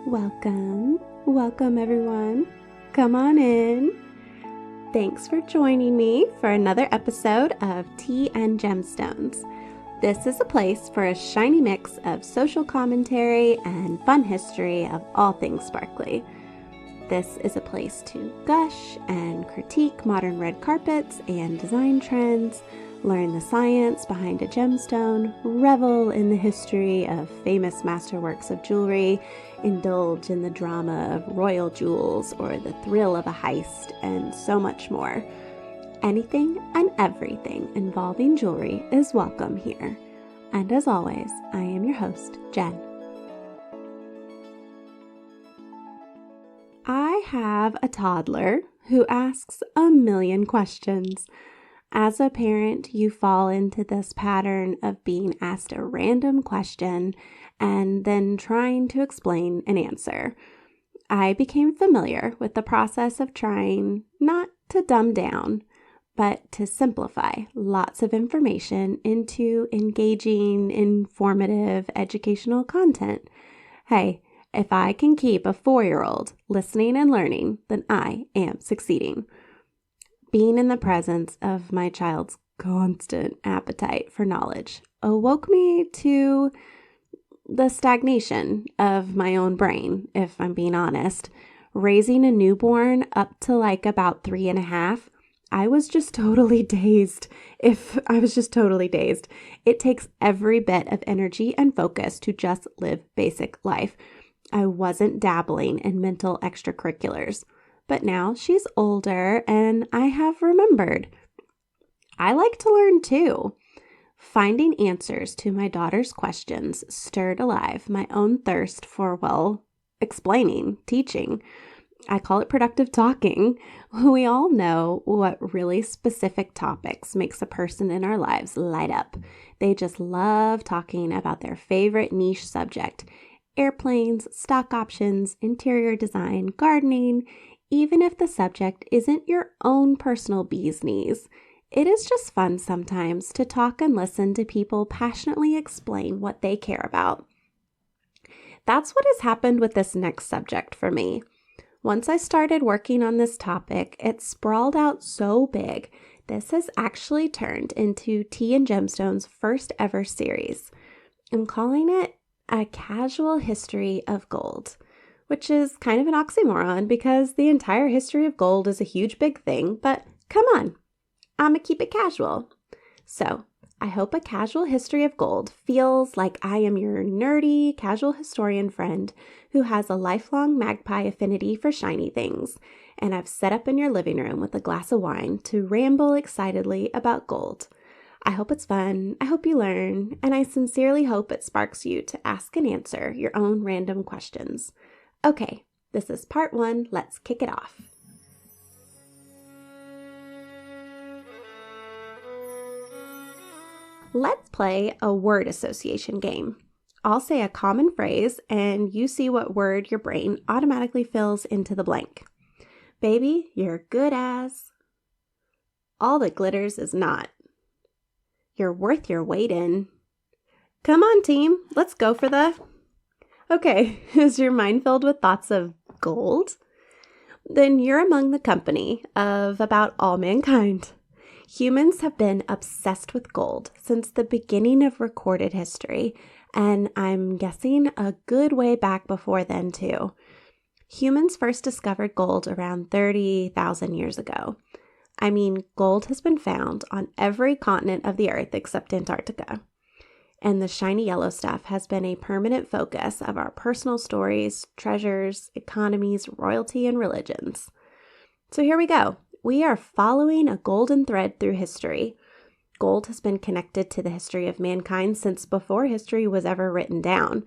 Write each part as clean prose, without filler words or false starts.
Welcome everyone. Come on in. Thanks for joining me for another episode of Tea and Gemstones. This is a place for a shiny mix of social commentary and fun history of all things sparkly. This is a place to gush and critique modern red carpets and design trends, learn the science behind a gemstone, revel in the history of famous masterworks of jewelry, indulge in the drama of royal jewels or the thrill of a heist, and so much more. Anything and everything involving jewelry is welcome here. And as always, I am your host, Jen. I have a toddler who asks a million questions. As a parent, you fall into this pattern of being asked a random question and then trying to explain an answer. I became familiar with the process of trying not to dumb down, but to simplify lots of information into engaging, informative, educational content. Hey, if I can keep a 4-year-old listening and learning, then I am succeeding. Being in the presence of my child's constant appetite for knowledge awoke me to the stagnation of my own brain, if I'm being honest. Raising a newborn up to about 3.5, I was just totally dazed. It takes every bit of energy and focus to just live basic life. I wasn't dabbling in mental extracurriculars. But now she's older and I have remembered. I like to learn too. Finding answers to my daughter's questions stirred alive my own thirst for, explaining, teaching. I call it productive talking. We all know what really specific topics makes a person in our lives light up. They just love talking about their favorite niche subject. Airplanes, stock options, interior design, gardening. Even if the subject isn't your own personal bee's knees, it is just fun sometimes to talk and listen to people passionately explain what they care about. That's what has happened with this next subject for me. Once I started working on this topic, it sprawled out so big. This has actually turned into Tea and Gemstone's first ever series. I'm calling it A Casual History of Gold, which is kind of an oxymoron because the entire history of gold is a huge big thing, but come on, I'ma keep it casual. So I hope A Casual History of Gold feels like I am your nerdy casual historian friend who has a lifelong magpie affinity for shiny things, and I've set up in your living room with a glass of wine to ramble excitedly about gold. I hope it's fun, I hope you learn, and I sincerely hope it sparks you to ask and answer your own random questions. Okay, this is part 1. Let's kick it off. Let's play a word association game. I'll say a common phrase and you see what word your brain automatically fills into the blank. Baby, you're good as. All that glitters is not. You're worth your weight in. Come on, team, let's go for the... Okay, is your mind filled with thoughts of gold? Then you're among the company of about all mankind. Humans have been obsessed with gold since the beginning of recorded history, and I'm guessing a good way back before then too. Humans first discovered gold around 30,000 years ago. I mean, gold has been found on every continent of the earth except Antarctica. And the shiny yellow stuff has been a permanent focus of our personal stories, treasures, economies, royalty, and religions. So here we go. We are following a golden thread through history. Gold has been connected to the history of mankind since before history was ever written down.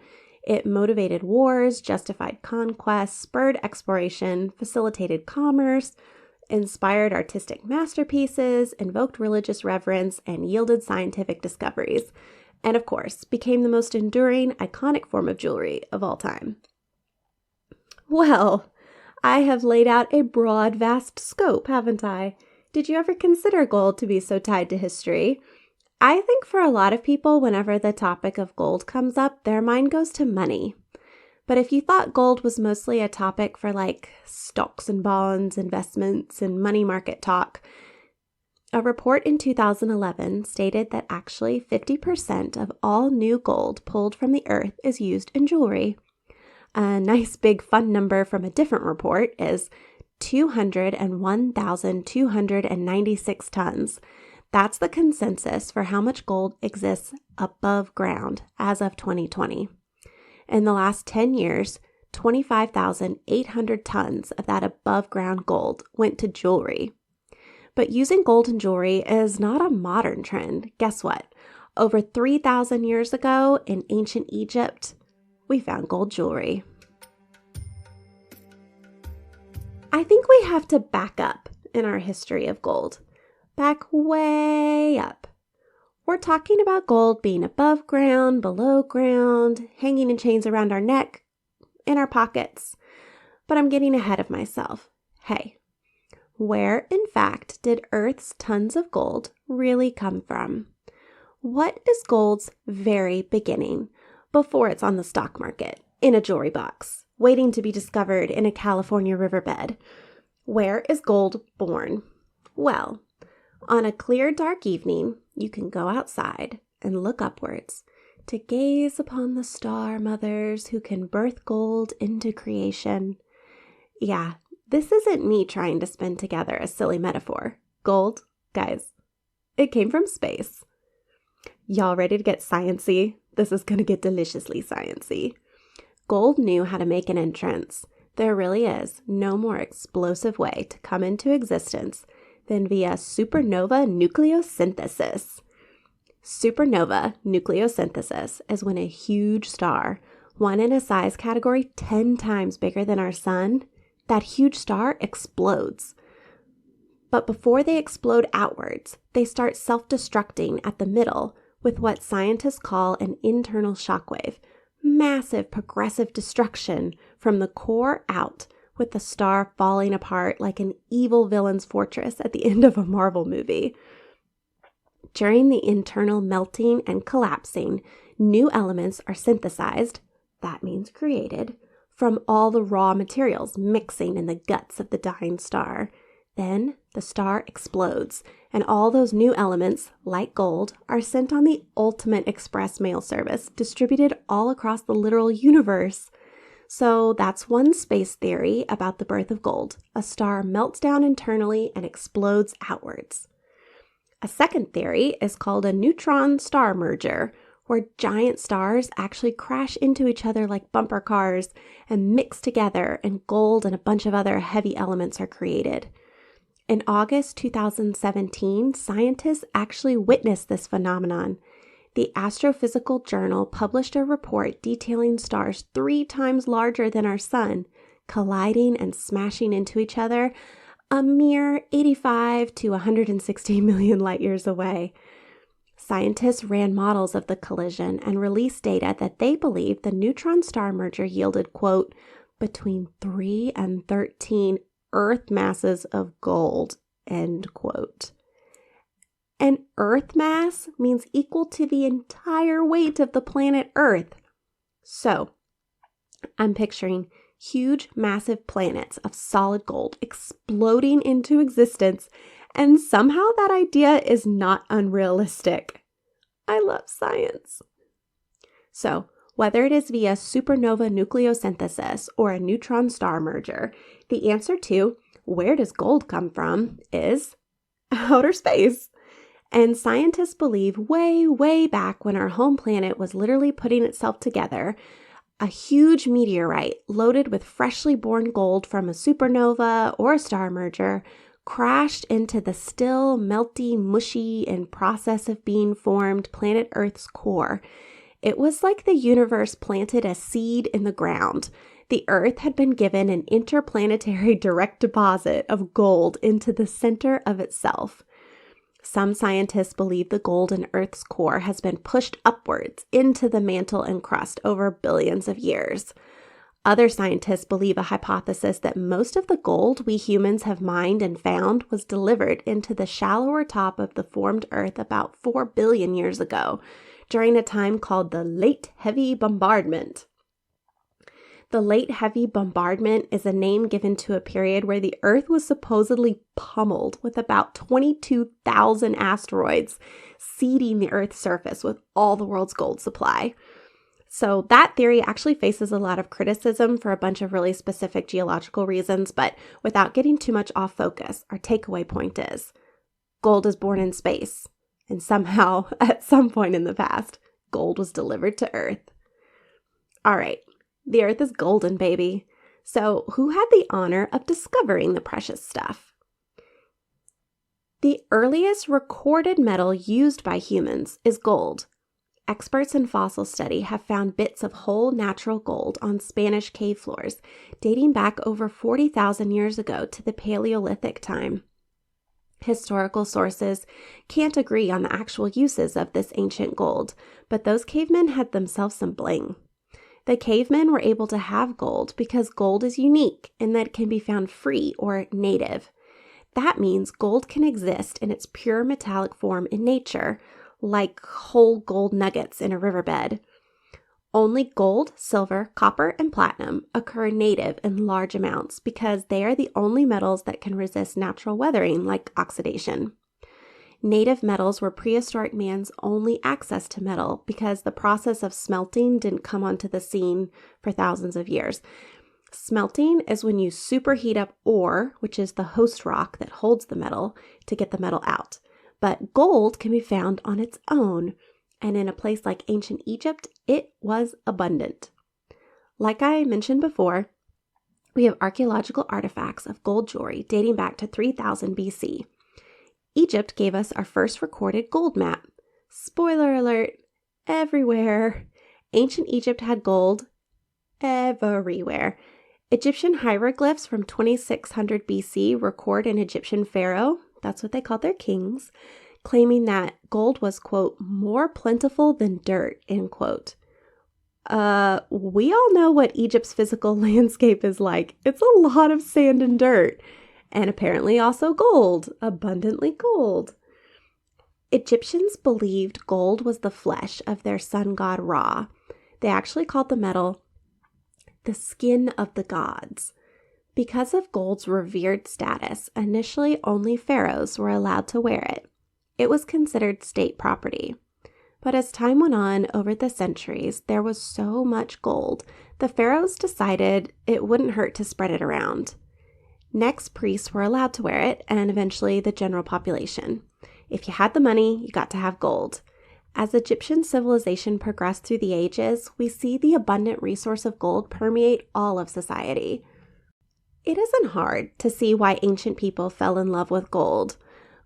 It motivated wars, justified conquests, spurred exploration, facilitated commerce, inspired artistic masterpieces, invoked religious reverence, and yielded scientific discoveries. And of course, became the most enduring, iconic form of jewelry of all time. Well, I have laid out a broad, vast scope, haven't I? Did you ever consider gold to be so tied to history? I think for a lot of people, whenever the topic of gold comes up, their mind goes to money. But if you thought gold was mostly a topic for like stocks and bonds, investments, and money market talk, a report in 2011 stated that actually 50% of all new gold pulled from the earth is used in jewelry. A nice big fun number from a different report is 201,296 tons. That's the consensus for how much gold exists above ground as of 2020. In the last 10 years, 25,800 tons of that above ground gold went to jewelry. But using gold in jewelry is not a modern trend. Guess what? Over 3,000 years ago in ancient Egypt, we found gold jewelry. I think we have to back up in our history of gold. Back way up. We're talking about gold being above ground, below ground, hanging in chains around our neck, in our pockets. But I'm getting ahead of myself. Hey, where in fact did Earth's tons of gold really come from? What is gold's very beginning before it's on the stock market, in a jewelry box, waiting to be discovered in a California riverbed? Where is gold born? Well, on a clear, dark evening, you can go outside and look upwards to gaze upon the star mothers who can birth gold into creation. Yeah, this isn't me trying to spin together a silly metaphor. Gold, guys, it came from space. Y'all ready to get sciencey? This is going to get deliciously sciencey. Gold knew how to make an entrance. There really is no more explosive way to come into existence than via supernova nucleosynthesis. Supernova nucleosynthesis is when a huge star, one in a size category 10 times bigger than our sun, that huge star explodes. But before they explode outwards, they start self-destructing at the middle with what scientists call an internal shockwave. Massive progressive destruction from the core out, with the star falling apart like an evil villain's fortress at the end of a Marvel movie. During the internal melting and collapsing, new elements are synthesized, that means created, from all the raw materials mixing in the guts of the dying star. Then the star explodes, and all those new elements, like gold, are sent on the ultimate express mail service, distributed all across the literal universe. So that's one space theory about the birth of gold. A star melts down internally and explodes outwards. A second theory is called a neutron-star merger, where giant stars actually crash into each other like bumper cars and mix together, and gold and a bunch of other heavy elements are created. In August 2017, scientists actually witnessed this phenomenon. The Astrophysical Journal published a report detailing stars 3 times larger than our sun, colliding and smashing into each other, a mere 85 to 160 million light years away. Scientists ran models of the collision and released data that they believe the neutron-star merger yielded, quote, between 3 and 13 Earth masses of gold, end quote. An Earth mass means equal to the entire weight of the planet Earth. So, I'm picturing huge, massive planets of solid gold exploding into existence, and somehow that idea is not unrealistic. I love science. So, whether it is via supernova nucleosynthesis or a neutron star merger, the answer to where does gold come from is outer space. And scientists believe way, way back when our home planet was literally putting itself together, a huge meteorite loaded with freshly born gold from a supernova or a star merger crashed into the still melty, mushy, and process of being formed planet Earth's core. It was like the universe planted a seed in the ground. The Earth had been given an interplanetary direct deposit of gold into the center of itself. Some scientists believe the gold in Earth's core has been pushed upwards into the mantle and crust over billions of years. Other scientists believe a hypothesis that most of the gold we humans have mined and found was delivered into the shallower top of the formed Earth about 4 billion years ago, during a time called the Late Heavy Bombardment. The Late Heavy Bombardment is a name given to a period where the Earth was supposedly pummeled with about 22,000 asteroids seeding the Earth's surface with all the world's gold supply. So that theory actually faces a lot of criticism for a bunch of really specific geological reasons, but without getting too much off focus, our takeaway point is gold is born in space, and somehow, at some point in the past, gold was delivered to Earth. All right. The Earth is golden, baby. So who had the honor of discovering the precious stuff? The earliest recorded metal used by humans is gold. Experts in fossil study have found bits of whole natural gold on Spanish cave floors dating back over 40,000 years ago to the Paleolithic time. Historical sources can't agree on the actual uses of this ancient gold, but those cavemen had themselves some bling. The cavemen were able to have gold because gold is unique in that it can be found free or native. That means gold can exist in its pure metallic form in nature, like whole gold nuggets in a riverbed. Only gold, silver, copper, and platinum occur native in large amounts because they are the only metals that can resist natural weathering like oxidation. Native metals were prehistoric man's only access to metal because the process of smelting didn't come onto the scene for thousands of years. Smelting is when you superheat up ore, which is the host rock that holds the metal, to get the metal out. But gold can be found on its own, and in a place like ancient Egypt, it was abundant. Like I mentioned before, we have archaeological artifacts of gold jewelry dating back to 3000 BC. Egypt gave us our first recorded gold map. Spoiler alert, everywhere. Ancient Egypt had gold everywhere. Egyptian hieroglyphs from 2600 BC record an Egyptian pharaoh, that's what they called their kings, claiming that gold was, quote, more plentiful than dirt, end quote. We all know what Egypt's physical landscape is like. It's a lot of sand and dirt. And apparently also gold, abundantly gold. Egyptians believed gold was the flesh of their sun god Ra. They actually called the metal the skin of the gods. Because of gold's revered status, initially only pharaohs were allowed to wear it. It was considered state property. But as time went on over the centuries, there was so much gold, the pharaohs decided it wouldn't hurt to spread it around. Next, priests were allowed to wear it, and eventually the general population. If you had the money, you got to have gold. As Egyptian civilization progressed through the ages, we see the abundant resource of gold permeate all of society. It isn't hard to see why ancient people fell in love with gold.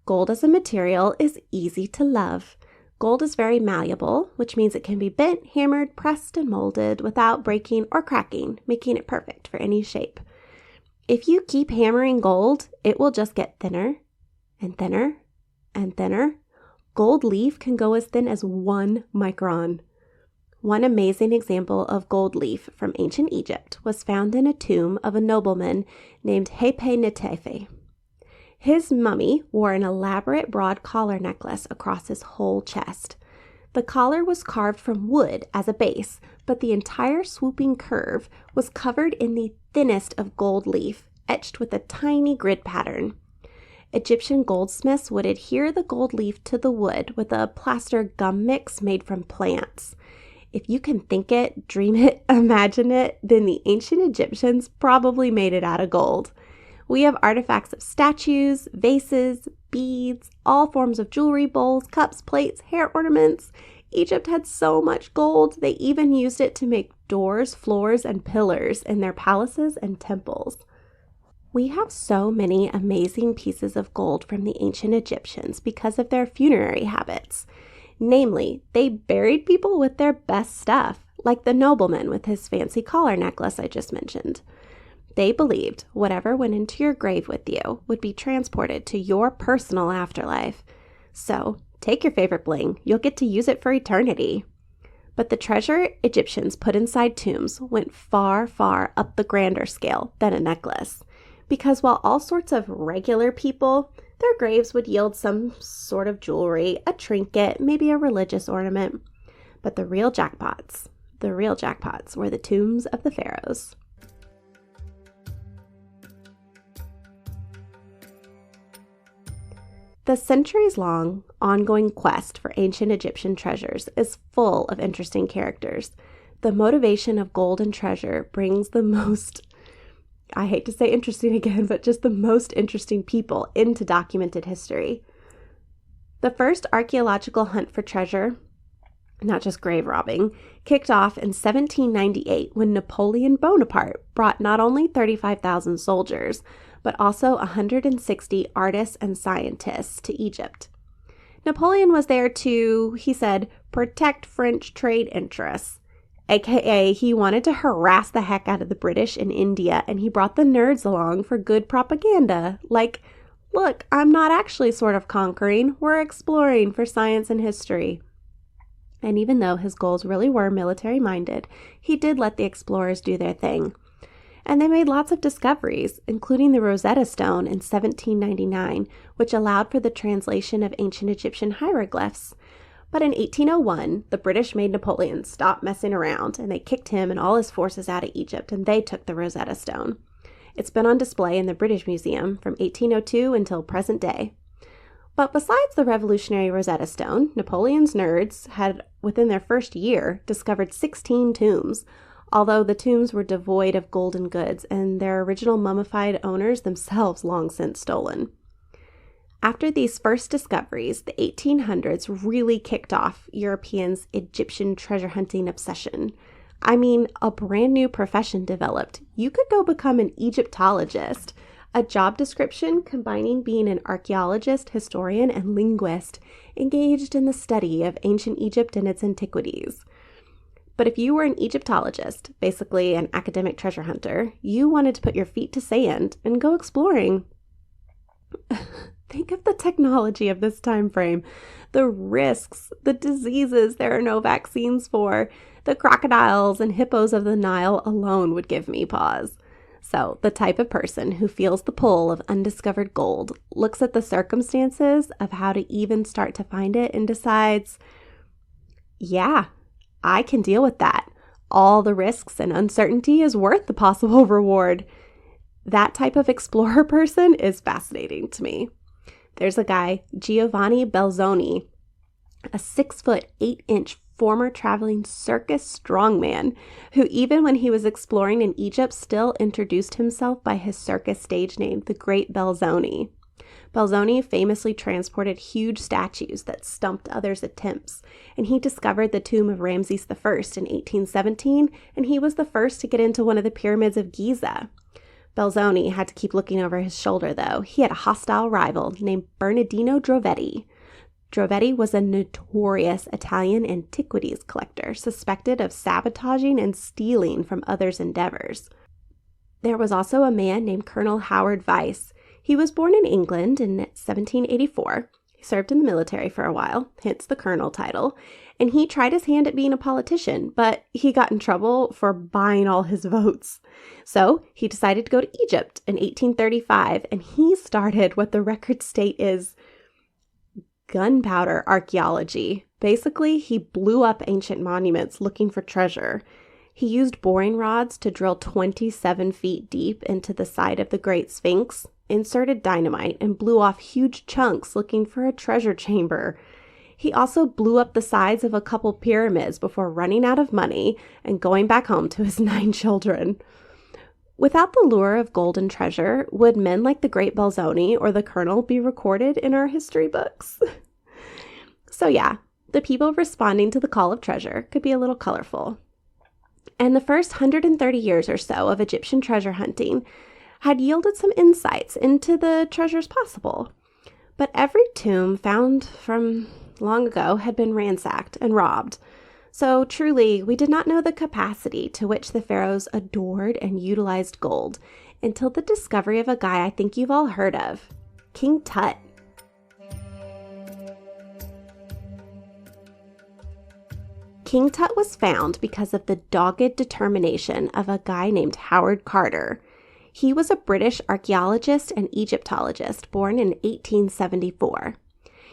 Gold as a material is easy to love. Gold is very malleable, which means it can be bent, hammered, pressed, and molded without breaking or cracking, making it perfect for any shape. If you keep hammering gold, it will just get thinner and thinner and thinner. Gold leaf can go as thin as 1 micron. One amazing example of gold leaf from ancient Egypt was found in a tomb of a nobleman named Netefe. His mummy wore an elaborate broad collar necklace across his whole chest. The collar was carved from wood as a base, but the entire swooping curve was covered in the thinnest of gold leaf, etched with a tiny grid pattern. Egyptian goldsmiths would adhere the gold leaf to the wood with a plaster gum mix made from plants. If you can think it, dream it, imagine it, then the ancient Egyptians probably made it out of gold. We have artifacts of statues, vases, beads, all forms of jewelry, bowls, cups, plates, hair ornaments. Egypt had so much gold, they even used it to make doors, floors, and pillars in their palaces and temples. We have so many amazing pieces of gold from the ancient Egyptians because of their funerary habits. Namely, they buried people with their best stuff, like the nobleman with his fancy collar necklace I just mentioned. They believed whatever went into your grave with you would be transported to your personal afterlife. So, take your favorite bling, you'll get to use it for eternity. But the treasure Egyptians put inside tombs went far, far up the grander scale than a necklace. Because while all sorts of regular people, their graves would yield some sort of jewelry, a trinket, maybe a religious ornament. But the real jackpots, The real jackpots were the tombs of the pharaohs. The centuries-long, ongoing quest for ancient Egyptian treasures is full of interesting characters. The motivation of gold and treasure brings the most, I hate to say interesting again, but just the most interesting people into documented history. The first archaeological hunt for treasure, not just grave robbing, kicked off in 1798 when Napoleon Bonaparte brought not only 35,000 soldiers, but also 160 artists and scientists to Egypt. Napoleon was there to, he said, protect French trade interests, aka he wanted to harass the heck out of the British in India, and he brought the nerds along for good propaganda. Like, look, I'm not actually sort of conquering, we're exploring for science and history. And even though his goals really were military-minded, he did let the explorers do their thing. And they made lots of discoveries, including the Rosetta Stone in 1799, which allowed for the translation of ancient Egyptian hieroglyphs. But in 1801, the British made Napoleon stop messing around, and they kicked him and all his forces out of Egypt, and they took the Rosetta Stone. It's been on display in the British Museum from 1802 until present day. But besides the revolutionary Rosetta Stone, Napoleon's nerds had, within their first year, discovered 16 tombs, although the tombs were devoid of golden goods and their original mummified owners themselves long since stolen. After these first discoveries, the 1800s really kicked off Europeans' Egyptian treasure hunting obsession. I mean, a brand new profession developed. You could go become an Egyptologist, a job description combining being an archaeologist, historian, and linguist engaged in the study of ancient Egypt and its antiquities. But if you were an Egyptologist, basically an academic treasure hunter, you wanted to put your feet to sand and go exploring. Think of the technology of this time frame, the risks, the diseases there are no vaccines for, the crocodiles and hippos of the Nile alone would give me pause. So the type of person who feels the pull of undiscovered gold, looks at the circumstances of how to even start to find it and decides, yeah, I can deal with that. All the risks and uncertainty is worth the possible reward. That type of explorer person is fascinating to me. There's a guy, Giovanni Belzoni, a 6'8" former traveling circus strongman, who even when he was exploring in Egypt still introduced himself by his circus stage name, the Great Belzoni. Belzoni famously transported huge statues that stumped others' attempts, and he discovered the tomb of Ramses I in 1817, and he was the first to get into one of the pyramids of Giza. Belzoni had to keep looking over his shoulder, though. He had a hostile rival named Bernardino Drovetti. Drovetti was a notorious Italian antiquities collector, suspected of sabotaging and stealing from others' endeavors. There was also a man named Colonel Howard Vyse. He was born in England in 1784. He served in the military for a while, hence the colonel title, and he tried his hand at being a politician, but he got in trouble for buying all his votes. So he decided to go to Egypt in 1835, and he started what the records state is gunpowder archaeology. Basically, he blew up ancient monuments looking for treasure. He used boring rods to drill 27 feet deep into the side of the Great Sphinx, inserted dynamite, and blew off huge chunks looking for a treasure chamber. He also blew up the sides of a couple pyramids before running out of money and going back home to his 9 children. Without the lure of gold and treasure, would men like the Great Belzoni or the Colonel be recorded in our history books? So yeah, the people responding to the call of treasure could be a little colorful. And the first 130 years or so of Egyptian treasure hunting had yielded some insights into the treasures possible. But every tomb found from long ago had been ransacked and robbed. So truly, we did not know the capacity to which the pharaohs adored and utilized gold until the discovery of a guy I think you've all heard of, King Tut. King Tut was found because of the dogged determination of a guy named Howard Carter. He was a British archaeologist and Egyptologist born in 1874.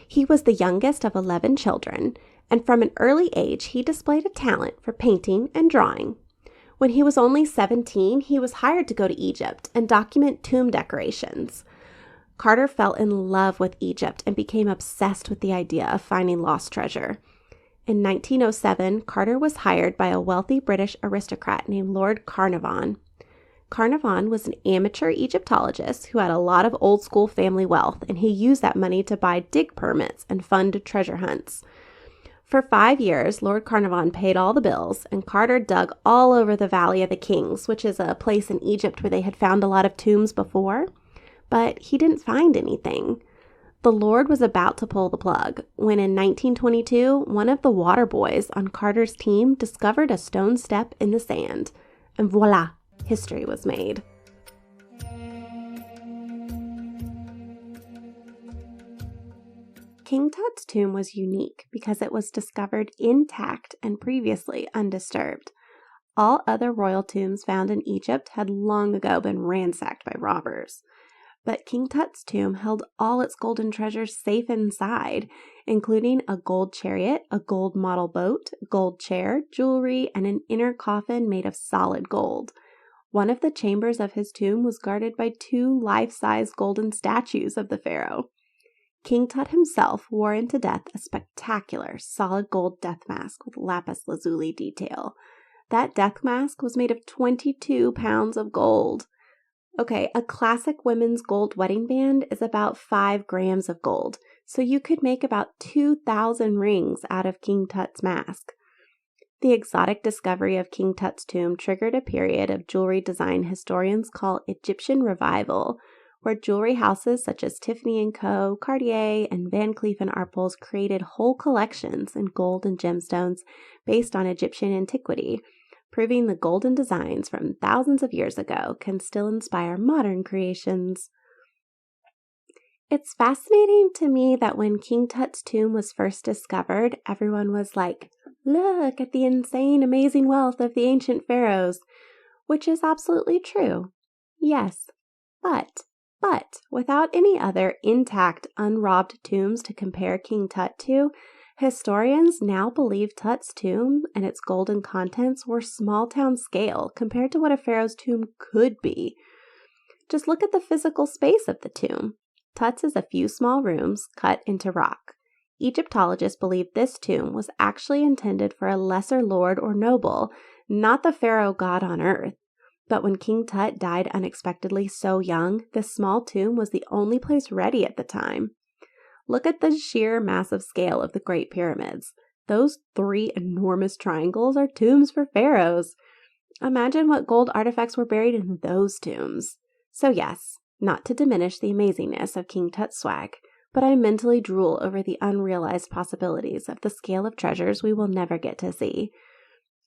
He was the youngest of 11 children, And from an early age, he displayed a talent for painting and drawing. When he was only 17, he was hired to go to Egypt and document tomb decorations. Carter fell in love with Egypt and became obsessed with the idea of finding lost treasure. In 1907, Carter was hired by a wealthy British aristocrat named Lord Carnarvon. Carnarvon was an amateur Egyptologist who had a lot of old-school family wealth, and he used that money to buy dig permits and fund treasure hunts. For 5 years, Lord Carnarvon paid all the bills, and Carter dug all over the Valley of the Kings, which is a place in Egypt where they had found a lot of tombs before, but he didn't find anything. The Lord was about to pull the plug when in 1922, one of the water boys on Carter's team discovered a stone step in the sand, and voila, history was made. King Tut's tomb was unique because it was discovered intact and previously undisturbed. All other royal tombs found in Egypt had long ago been ransacked by robbers. But King Tut's tomb held all its golden treasures safe inside, including a gold chariot, a gold model boat, gold chair, jewelry, and an inner coffin made of solid gold. One of the chambers of his tomb was guarded by 2 life-size golden statues of the pharaoh. King Tut himself wore into death a spectacular solid gold death mask with lapis lazuli detail. That death mask was made of 22 pounds of gold. Okay, a classic women's gold wedding band is about 5 grams of gold, so you could make about 2,000 rings out of King Tut's mask. The exotic discovery of King Tut's tomb triggered a period of jewelry design historians call Egyptian Revival, where jewelry houses such as Tiffany & Co., Cartier, and Van Cleef & Arpels created whole collections in gold and gemstones based on Egyptian antiquity, proving the golden designs from thousands of years ago can still inspire modern creations. It's fascinating to me that when King Tut's tomb was first discovered, everyone was like, "Look at the insane, amazing wealth of the ancient pharaohs," which is absolutely true. Yes, but without any other intact, unrobbed tombs to compare King Tut to, historians now believe Tut's tomb and its golden contents were small-town scale compared to what a pharaoh's tomb could be. Just look at the physical space of the tomb. Tut's is a few small rooms cut into rock. Egyptologists believe this tomb was actually intended for a lesser lord or noble, not the pharaoh god on earth. But when King Tut died unexpectedly so young, this small tomb was the only place ready at the time. Look at the sheer massive scale of the Great Pyramids. Those 3 enormous triangles are tombs for pharaohs. Imagine what gold artifacts were buried in those tombs. So yes, not to diminish the amazingness of King Tut's swag, but I mentally drool over the unrealized possibilities of the scale of treasures we will never get to see.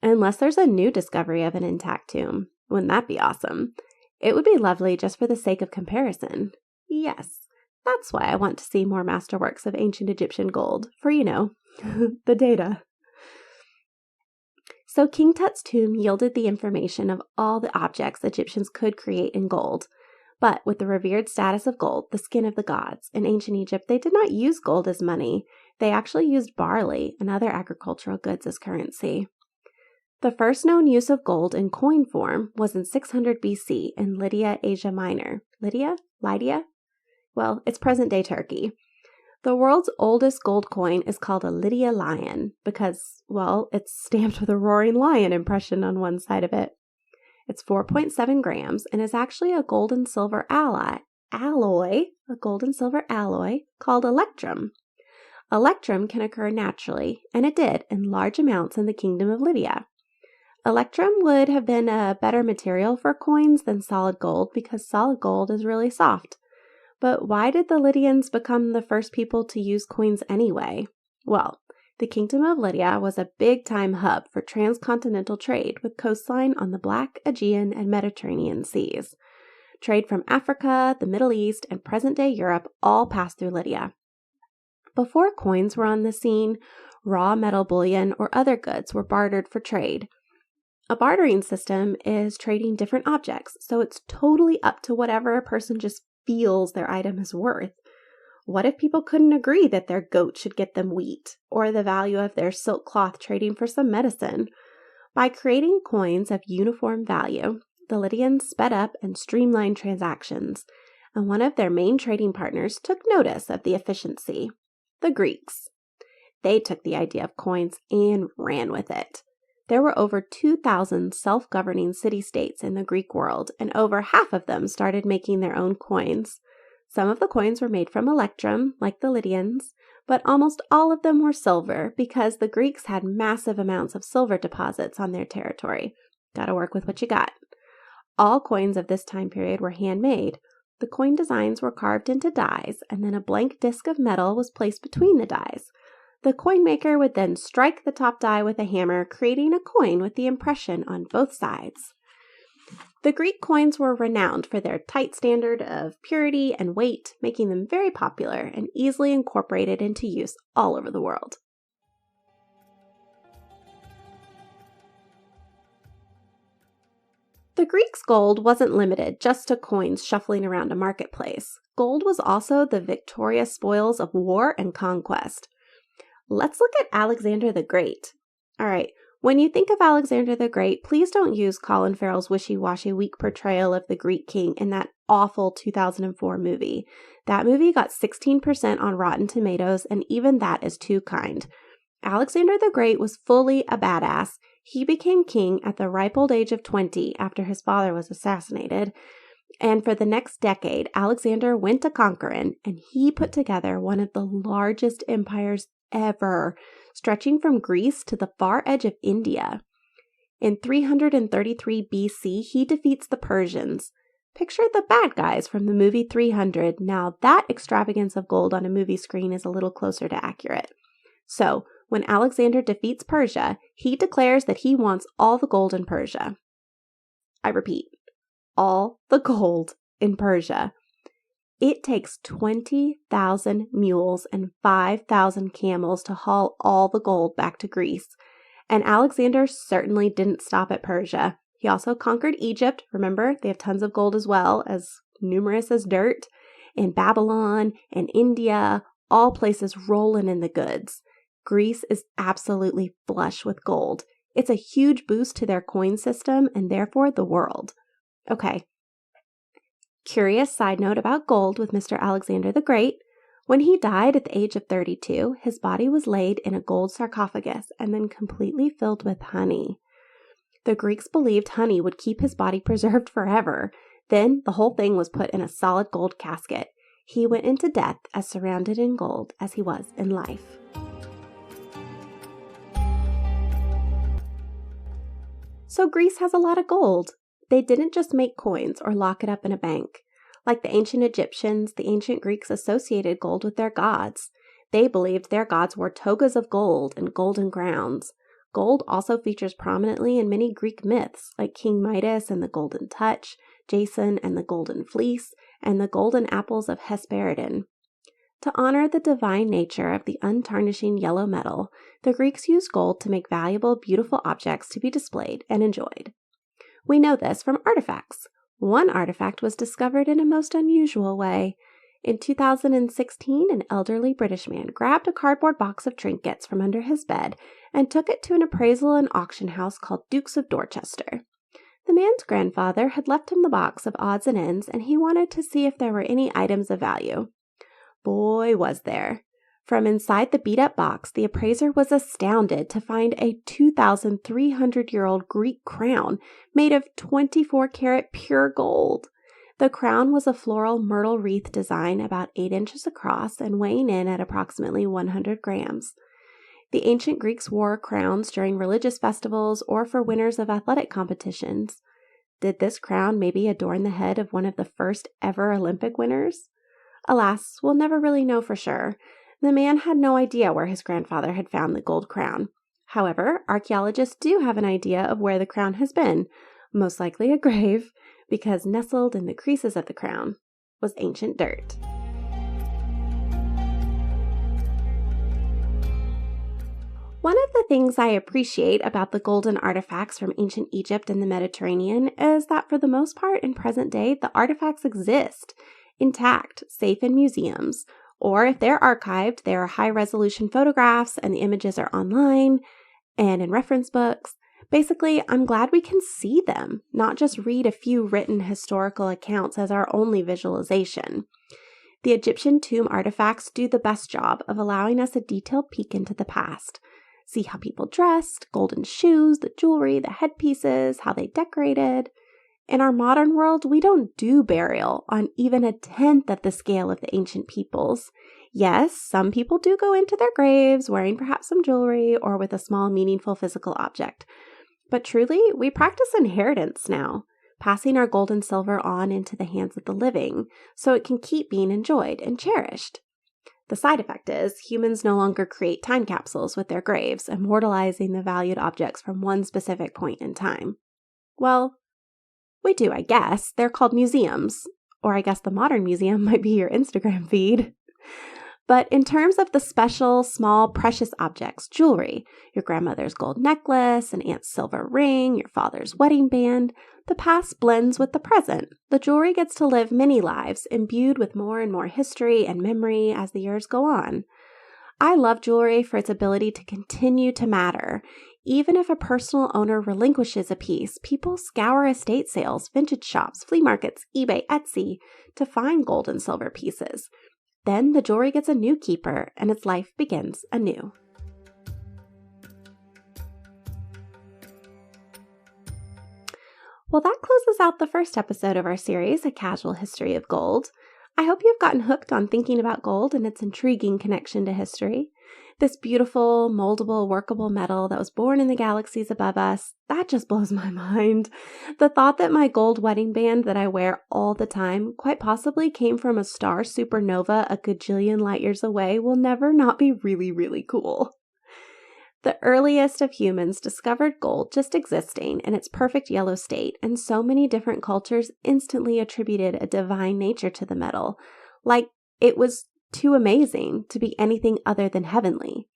Unless there's a new discovery of an intact tomb. Wouldn't that be awesome? It would be lovely just for the sake of comparison. Yes, that's why I want to see more masterworks of ancient Egyptian gold, for the data. So King Tut's tomb yielded the information of all the objects Egyptians could create in gold. But with the revered status of gold, the skin of the gods, in ancient Egypt, they did not use gold as money. They actually used barley and other agricultural goods as currency. The first known use of gold in coin form was in 600 BC in Lydia, Asia Minor. Lydia? Well, it's present-day Turkey. The world's oldest gold coin is called a Lydia lion because, well, it's stamped with a roaring lion impression on one side of it. It's 4.7 grams and is actually a gold and silver alloy called electrum. Electrum can occur naturally, and it did in large amounts in the Kingdom of Lydia. Electrum would have been a better material for coins than solid gold because solid gold is really soft. But why did the Lydians become the first people to use coins anyway? Well, the Kingdom of Lydia was a big-time hub for transcontinental trade with coastline on the Black, Aegean, and Mediterranean seas. Trade from Africa, the Middle East, and present-day Europe all passed through Lydia. Before coins were on the scene, raw metal bullion or other goods were bartered for trade. A bartering system is trading different objects, so it's totally up to whatever a person just feels their item is worth. What if people couldn't agree that their goat should get them wheat, or the value of their silk cloth trading for some medicine? By creating coins of uniform value, the Lydians sped up and streamlined transactions, and one of their main trading partners took notice of the efficiency: the Greeks. They took the idea of coins and ran with it. There were over 2,000 self-governing city-states in the Greek world, and over half of them started making their own coins. Some of the coins were made from electrum, like the Lydians, but almost all of them were silver because the Greeks had massive amounts of silver deposits on their territory. Gotta work with what you got. All coins of this time period were handmade. The coin designs were carved into dies, and then a blank disc of metal was placed between the dies. The coin maker would then strike the top die with a hammer, creating a coin with the impression on both sides. The Greek coins were renowned for their tight standard of purity and weight, making them very popular and easily incorporated into use all over the world. The Greeks' gold wasn't limited just to coins shuffling around a marketplace. Gold was also the victorious spoils of war and conquest. Let's look at Alexander the Great. All right, when you think of Alexander the Great, please don't use Colin Farrell's wishy-washy weak portrayal of the Greek king in that awful 2004 movie. That movie got 16% on Rotten Tomatoes, and even that is too kind. Alexander the Great was fully a badass. He became king at the ripe old age of 20 after his father was assassinated. And for the next decade, Alexander went to conquering, and he put together one of the largest empires ever, stretching from Greece to the far edge of India. In 333 BC, he defeats the Persians. Picture the bad guys from the movie 300. Now, that extravagance of gold on a movie screen is a little closer to accurate. So, when Alexander defeats Persia, he declares that he wants all the gold in Persia. I repeat, all the gold in Persia. It takes 20,000 mules and 5,000 camels to haul all the gold back to Greece. And Alexander certainly didn't stop at Persia. He also conquered Egypt. Remember, they have tons of gold as well, as numerous as dirt. And Babylon and India, all places rolling in the goods. Greece is absolutely flush with gold. It's a huge boost to their coin system and therefore the world. Okay. Curious side note about gold with Mr. Alexander the Great. When he died at the age of 32, his body was laid in a gold sarcophagus and then completely filled with honey. The Greeks believed honey would keep his body preserved forever. Then the whole thing was put in a solid gold casket. He went into death as surrounded in gold as he was in life. So Greece has a lot of gold. They didn't just make coins or lock it up in a bank. Like the ancient Egyptians, the ancient Greeks associated gold with their gods. They believed their gods wore togas of gold and golden crowns. Gold also features prominently in many Greek myths, like King Midas and the Golden Touch, Jason and the Golden Fleece, and the Golden Apples of Hesperidon. To honor the divine nature of the untarnishing yellow metal, the Greeks used gold to make valuable, beautiful objects to be displayed and enjoyed. We know this from artifacts. One artifact was discovered in a most unusual way. In 2016, an elderly British man grabbed a cardboard box of trinkets from under his bed and took it to an appraisal and auction house called Dukes of Dorchester. The man's grandfather had left him the box of odds and ends, and he wanted to see if there were any items of value. Boy, was there. From inside the beat-up box, the appraiser was astounded to find a 2,300-year-old Greek crown made of 24-karat pure gold. The crown was a floral myrtle wreath design about 8 inches across and weighing in at approximately 100 grams. The ancient Greeks wore crowns during religious festivals or for winners of athletic competitions. Did this crown maybe adorn the head of one of the first ever Olympic winners? Alas, we'll never really know for sure. The man had no idea where his grandfather had found the gold crown. However, archaeologists do have an idea of where the crown has been, most likely a grave, because nestled in the creases of the crown was ancient dirt. One of the things I appreciate about the golden artifacts from ancient Egypt and the Mediterranean is that for the most part in present day, the artifacts exist, intact, safe in museums, Or if they're archived, they are high-resolution photographs and the images are online and in reference books. Basically, I'm glad we can see them, not just read a few written historical accounts as our only visualization. The Egyptian tomb artifacts do the best job of allowing us a detailed peek into the past. See how people dressed, golden shoes, the jewelry, the headpieces, how they decorated. In our modern world, we don't do burial on even a tenth of the scale of the ancient peoples. Yes, some people do go into their graves wearing perhaps some jewelry or with a small, meaningful physical object. But truly, we practice inheritance now, passing our gold and silver on into the hands of the living so it can keep being enjoyed and cherished. The side effect is humans no longer create time capsules with their graves, immortalizing the valued objects from one specific point in time. Well, we do, I guess. They're called museums, or I guess the modern museum might be your Instagram feed. But in terms of the special, small, precious objects, jewelry, your grandmother's gold necklace, an aunt's silver ring, your father's wedding band, the past blends with the present. The jewelry gets to live many lives, imbued with more and more history and memory as the years go on. I love jewelry for its ability to continue to matter. Even if a personal owner relinquishes a piece, people scour estate sales, vintage shops, flea markets, eBay, Etsy to find gold and silver pieces. Then the jewelry gets a new keeper and its life begins anew. Well, that closes out the first episode of our series, A Casual History of Gold. I hope you've gotten hooked on thinking about gold and its intriguing connection to history. This beautiful, moldable, workable metal that was born in the galaxies above us, that just blows my mind. The thought that my gold wedding band that I wear all the time quite possibly came from a star supernova a gajillion light years away will never not be really, really cool. The earliest of humans discovered gold just existing in its perfect yellow state, and so many different cultures instantly attributed a divine nature to the metal, like it was too amazing to be anything other than heavenly.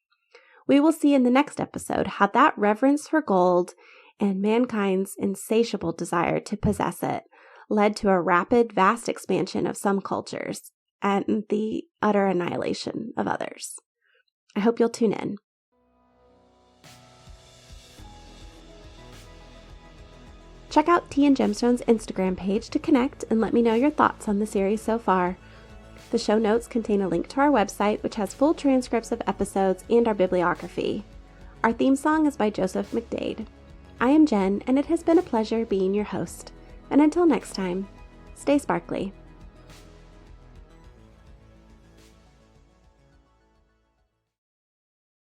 We will see in the next episode how that reverence for gold and mankind's insatiable desire to possess it led to a rapid, vast expansion of some cultures and the utter annihilation of others. I hope you'll tune in. Check out Tea and Gemstone's Instagram page to connect and let me know your thoughts on the series so far. The show notes contain a link to our website, which has full transcripts of episodes and our bibliography. Our theme song is by Joseph McDade. I am Jen, and it has been a pleasure being your host. And until next time, stay sparkly.